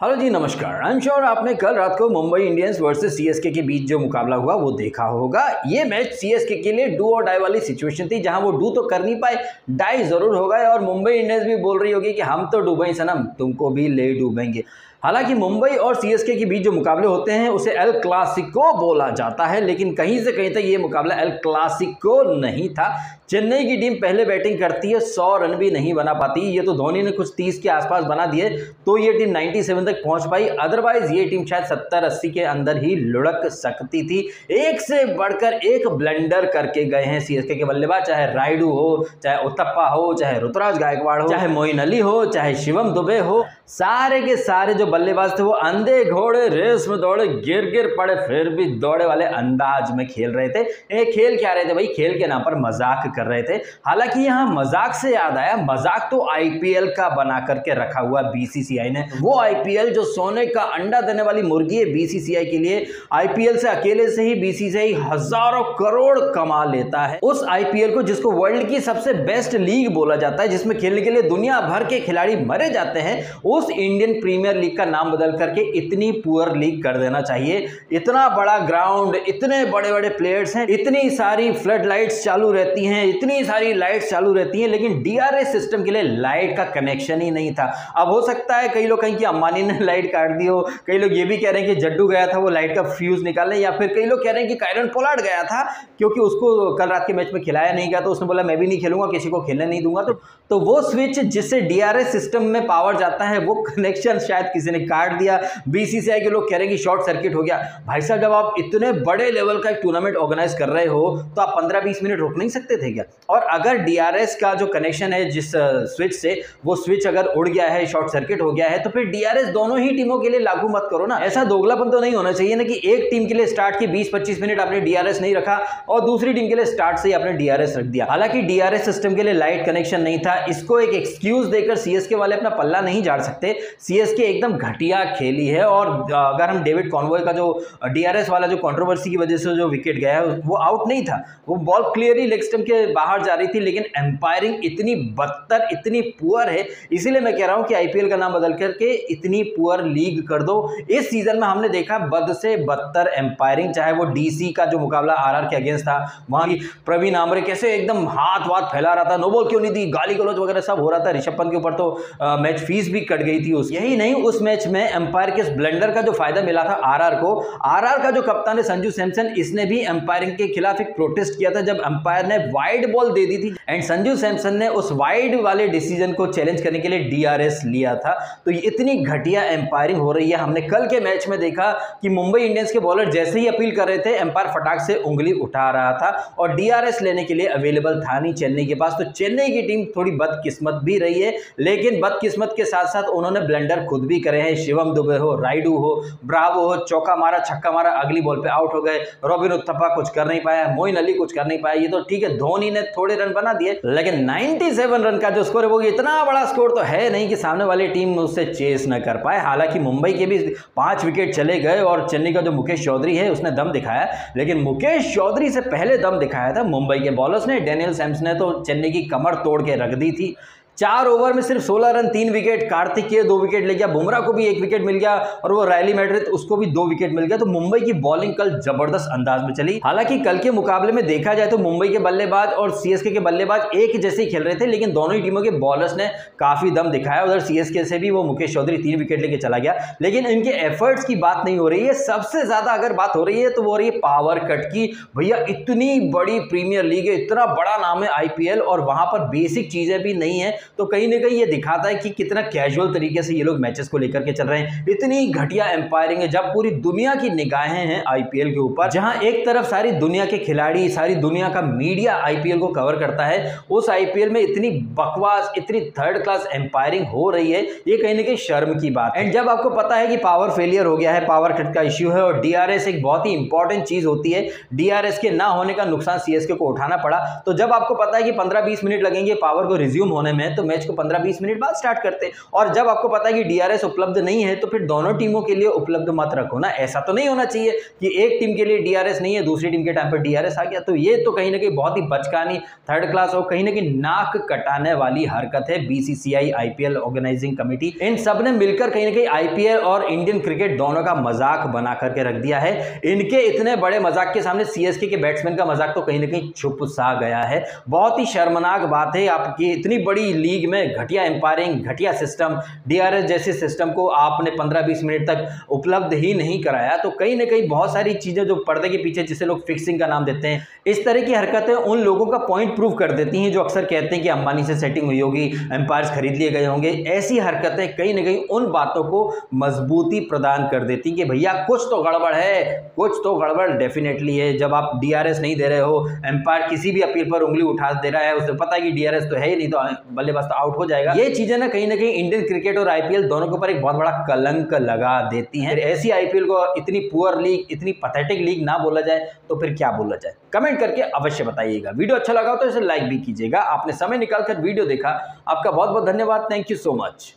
Hello जी, नमस्कार। I am sure आपने कल रात को मुंबई इंडियंस वर्सेस सीएसके के बीच जो मुकाबला हुआ वो देखा होगा। ये मैच सीएसके के लिए डू और डाई वाली सिचुएशन थी, जहां वो डू तो कर नहीं पाए, डाई जरूर हो गए। और मुंबई इंडियंस भी बोल रही होगी कि हम तो डूबे सनम, तुमको भी ले डूबेंगे। हालांकि मुंबई और सीएसके के बीच जो मुकाबले होते हैं उसे एल क्लासिको बोला जाता है, लेकिन कहीं से कहीं तक ये मुकाबला एल क्लासिको नहीं था। चेन्नई की टीम पहले बैटिंग करती है, 100 रन भी नहीं बना पाती। ये तो धोनी ने कुछ 30 के आसपास बना दिए तो ये टीम 97 तक पहुंच पाई, अदरवाइज ये टीम शायद 70-80 के अंदर ही लुढ़क सकती थी। एक से बढ़कर एक ब्लंडर करके गए हैं सीएसके के बल्लेबाज, चाहे रायडू हो, चाहे उथप्पा हो, चाहे ऋतुराज गायकवाड़ हो, चाहे मोइन अली हो, चाहे शिवम दुबे हो। सारे के सारे जो बल्लेबाज थे वो अंधे घोड़े रेस में दौड़े, गिर गिर पड़े, फिर भी दौड़े वाले अंदाज में खेल रहे थे। ये खेल क्या रहे थे भाई? खेल के नाम पर मजाक कर रहे थे। हालांकि यहाँ मजाक से याद आया, मजाक तो आईपीएल का बना करके रखा हुआ बीसीसीआई ने। वो आईपीएल जो सोने का अंडा देने वाली मुर्गी है बीसीसीआई के लिए। आईपीएल से अकेले से ही बीसीसीआई हजारों करोड़ कमा लेता है। उस आईपीएल को, जिसको वर्ल्ड की सबसे बेस्ट लीग बोला जाता है, जिसमें खेलने के लिए दुनिया भर के खिलाड़ी मरे जाते हैं, उस इंडियन प्रीमियर लीग का नाम बदल करके इतनी पुअर लीग कर देना चाहिए। इतना बड़ा ग्राउंड, इतने बड़े बड़े प्लेयर्स हैं, इतनी सारी फ्लड लाइट्स चालू रहती हैं, इतनी सारी लाइट्स चालू रहती हैं, लेकिन डीआरएस सिस्टम के लिए लाइट का कनेक्शन ही नहीं था। अब हो सकता है कई लोग कहें कि अंबानी ने लाइट काट दी हो, कई लोग ये भी कह रहे हैं कि जड्डू गया था वो लाइट का फ्यूज निकालने, या फिर कई लोग कह रहे हैं कि कायरन पोलार्ड गया था क्योंकि उसको कल रात के मैच में खिलाया नहीं गया, तो उसने बोला मैं भी नहीं खेलूंगा, किसी को खेलने नहीं दूंगा। तो वो स्विच जिससे डीआरएस सिस्टम में पावर जाता है, वो कनेक्शन शायद किसी ने काट दिया। बीसीसीआई के लोग कह रहे हैं कि शॉर्ट सर्किट हो गया। भाई साहब, जब आप इतने बड़े लेवल का एक टूर्नामेंट ऑर्गेनाइज कर रहे हो तो आप 15-20 मिनट रुक नहीं सकते थे क्या? और अगर डीआरएस का जो कनेक्शन है जिस स्विच से, वो स्विच अगर उड़ गया है, शॉर्ट सर्किट हो गया है, तो फिर डीआरएस दोनों ही टीमों के लिए लागू मत करो ना। ऐसा दोगलापन तो नहीं होना चाहिए ना कि एक टीम के लिए स्टार्ट की 20-25 मिनट आपने डीआरएस नहीं रखा और दूसरी टीम के लिए स्टार्ट से ही आपने डीआरएस रख दिया। हालांकि डीआरएस सिस्टम के लिए लाइट कनेक्शन नहीं था, इसको एक एक्सक्यूज देकर सीएसके वाले अपना पल्ला नहीं झाड़ सकते। सीएसके एकदम घटिया खेली है। और अगर हम डेविड कॉनवॉय का जो डीआरएस वाला जो कंट्रोवर्सी की वजह से जो विकेट गया है, वो आउट नहीं था, वो बॉल क्लियरली लेग स्टंप के बाहर जा रही थी, लेकिन एम्पायरिंग इतनी बदतर, इतनी पुअर है। इसीलिए मैं कह रहा हूं कि आईपीएल का नाम बदल करके इतनी पुअर लीग कर दो। इस सीजन में हमने देखा बद से बदतर एम्पायरिंग, चाहे वो डीसी का जो मुकाबला आरआर के अगेंस्ट था, वहां की प्रवीण आमरे कैसे एकदम हाथ वाथ फैला रहा था, नो बॉल क्यों नहीं दी, गाली गलौज वगैरह सब हो रहा था। ऋषभ पंत के ऊपर तो मैच फीस भी कट गई थी उस। यही नहीं, उस मैच में एम्पायर के ब्लंडर का जो फायदा मिला था आरआर को, आरआर का जो कप्तान है संजू सैमसन, इसने भी एम्पायरिंग के खिलाफ एक प्रोटेस्ट किया था जब एम्पायर ने वाइड बॉल दे दी थी, एंड संजू सैमसन ने उस वाइड वाले डिसीजन को चैलेंज करने के लिए डीआरएस लिया था। तो इतनी घटिया एम्पायरिंग हो रही है। हमने कल के मैच में देखा कि मुंबई इंडियंस के बॉलर जैसे ही अपील कर रहे थे, एम्पायर फटाक से उंगली उठा रहा था और डीआरएस लेने के लिए अवेलेबल था नहीं चेन्नई के पास। तो चेन्नई की टीम थोड़ी बदकिस्मत भी रही है, लेकिन बदकिस्मत के साथ साथ उन्होंने ब्लंडर खुद भी करे हैं। शिवम दुबे हो, रायडू हो, ब्रावो हो, चौका मारा, छक्का मारा, अगली बॉल पे आउट हो गए। रॉबिन उथप्पा कुछ कर नहीं पाया, मोइन अली कुछ कर नहीं पाया। ये तो ठीक है, धोनी ने थोड़े रन बना दिए, लेकिन 97 रन का जो स्कोर है वो इतना बड़ा स्कोर तो है नहीं कि सामने वाली टीम उससे चेस न कर पाए। हालांकि मुंबई के भी 5 विकेट चले गए और चेन्नई का जो मुकेश चौधरी है उसने दम दिखाया, लेकिन मुकेश चौधरी से पहले दम दिखाया था मुंबई के बॉलर्स ने। डेनियल सैम्स ने तो चेन्नई की कमर तोड़ के रख दी थी। 4 ओवर में सिर्फ 16 रन, 3 विकेट। कार्तिक के 2 विकेट ले गया, बुमराह को भी 1 विकेट मिल गया और वो रायली मैड्रिड उसको भी 2 विकेट मिल गया। तो मुंबई की बॉलिंग कल जबरदस्त अंदाज में चली। हालांकि कल के मुकाबले में देखा जाए तो मुंबई के बल्लेबाज और सीएसके के बल्लेबाज एक जैसे ही खेल रहे थे, लेकिन दोनों ही टीमों के बॉलर्स ने काफी दम दिखाया। उधर सीएसके से भी वो मुकेश चौधरी 3 विकेट लेके चला गया, लेकिन इनके एफर्ट्स की बात नहीं हो रही है। सबसे ज्यादा अगर बात हो रही है तो वो हो रही है पावर कट की। भैया, इतनी बड़ी प्रीमियर लीग है, इतना बड़ा नाम है आईपीएल, और वहां पर बेसिक चीजें भी नहीं है, तो कहीं ना कहीं ये दिखाता है कि कितना कैजुअल तरीके से ये लोग मैचेस को लेकर के चल रहे हैं। इतनी घटिया एम्पायरिंग है, जब पूरी दुनिया की निगाहें हैं आईपीएल के ऊपर, जहां एक तरफ सारी दुनिया के खिलाड़ी, सारी दुनिया का मीडिया आईपीएल को कवर करता है, उस आईपीएल में इतनी बकवास, इतनी थर्ड क्लास एम्पायरिंग हो रही है, ये कहीं ना कहीं शर्म की बात है। एंड जब आपको पता है कि पावर फेलियर हो गया है, पावर कट का इश्यू है, और डीआरएस एक बहुत ही इंपॉर्टेंट चीज होती है, डीआरएस के ना होने का नुकसान सीएसके को उठाना पड़ा, तो जब आपको पता है कि 15-20 मिनट लगेंगे पावर को रिज्यूम होने में, हैं तो मैच को 15-20 मिनट बाद स्टार्ट करते हैं। और जब आपको पता है कि डीआरएस उपलब्ध नहीं है तो फिर दोनों टीमों के लिए उपलब्ध मत रखो ना। ऐसा तो नहीं होना चाहिए कि एक टीम के लिए डीआरएस नहीं है, दूसरी टीम के टाइम पर डीआरएस आ गया। तो ये तो कहीं ना कहीं बहुत ही बचकानी, थर्ड क्लास और कहीं ना कहीं नाक कटाने वाली हरकत है। बीसीसीआई, आईपीएल ऑर्गेनाइजिंग कमेटी, इन सब ने मिलकर कहीं ना कहीं आईपीएल और इंडियन क्रिकेट दोनों का मजाक बना करके रख दिया है। इनके इतने बड़े मजाक के सामने सीएसके के बैट्समैन का मजाक तो कहीं ना कहीं छुप सा गया है। बहुत ही शर्मनाक बात है, आपकी इतनी बड़ी लीग में घटिया एम्पायरिंग, घटिया सिस्टम, डीआरएस जैसे सिस्टम को आपने 15-20 मिनट तक उपलब्ध ही नहीं कराया। तो कहीं ना कहीं बहुत सारी चीजें जो पर्दे के पीछे, जिसे लोग फिक्सिंग का नाम देते हैं, इस तरह की हरकतें उन लोगों का पॉइंट प्रूव कर देती हैं जो अक्सर कहते हैं कि अंबानी से सेटिंग हुई होगी, एम्पायर्स खरीद लिए गए होंगे। ऐसी हरकतें कहीं ना कहीं उन बातों को मजबूती प्रदान कर देती कि भैया कुछ तो गड़बड़ है, कुछ तो गड़बड़ डेफिनेटली है। जब आप डीआरएस नहीं दे रहे हो, एम्पायर किसी भी अपील पर उंगली उठा दे रहा है, उसे पता है कि डीआरएस तो है ही नहीं, तो बल्लेबाज तो आउट हो जाएगा। ये चीजें ना कहीं इंडियन क्रिकेट और आईपीएल दोनों के ऊपर एक बहुत बड़ा कलंक लगा देती हैं। ऐसी आईपीएल को इतनी पुअर लीग, इतनी पैथेटिक लीग ना बोला जाए तो फिर क्या बोला जाए? कमेंट करके अवश्य बताइएगा। वीडियो अच्छा लगा तो इसे लाइक भी कीजिएगा। आपने समय निकालकर वीडियो देखा, आपका बहुत बहुत धन्यवाद। Thank you so much.